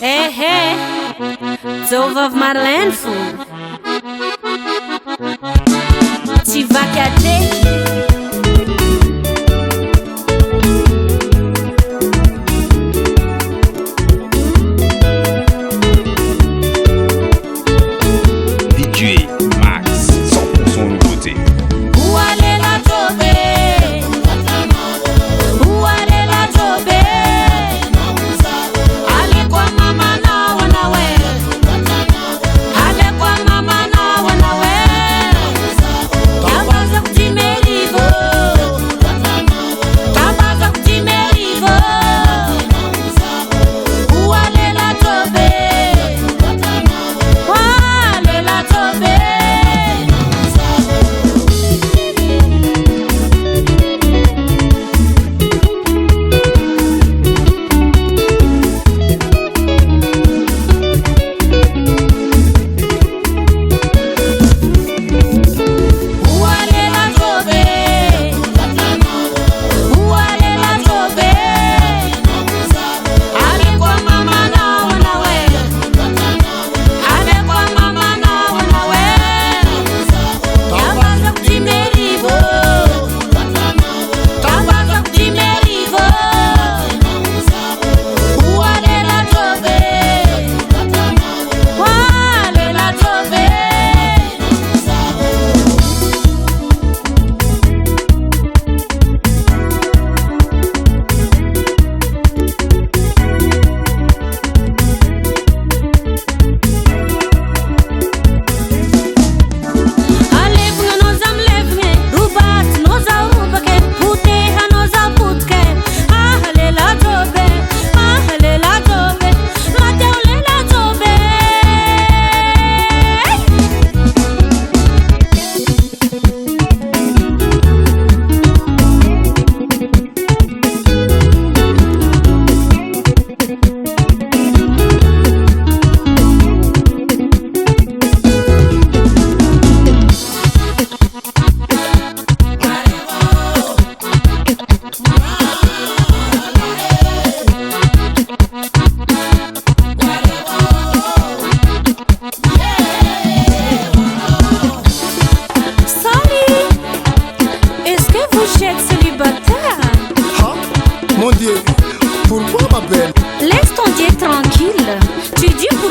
Hey, Zovov Marlene fou. Tu vas cacher. DJ Max, 100% nouveauté. Où aller la trouver? Où aller la trouver? Allez kwa mama na wanawe. Allez kwa mama na wanawe. Kabaza kutimerivo. Kabaza kutimerivo. Où aller la trouver? Où aller la trouver? Où aller la trouver? Où aller la trouver? Allez kwa mama na wanawe. Allez kwa mama na wanawe. Kabaza kutimerivo. Kabaza kutimerivo. Où aller la trouver? Où aller la trouver? Alevne nos am levne, rubat nos au rubake, puteha nos au putke. Ahale la jobe, Mateule la jobe. Salut, est-ce que vous êtes célibataire? Ah, mon Dieu, pourquoi ma belle? Laisse ton Dieu tranquille. Tu dis pour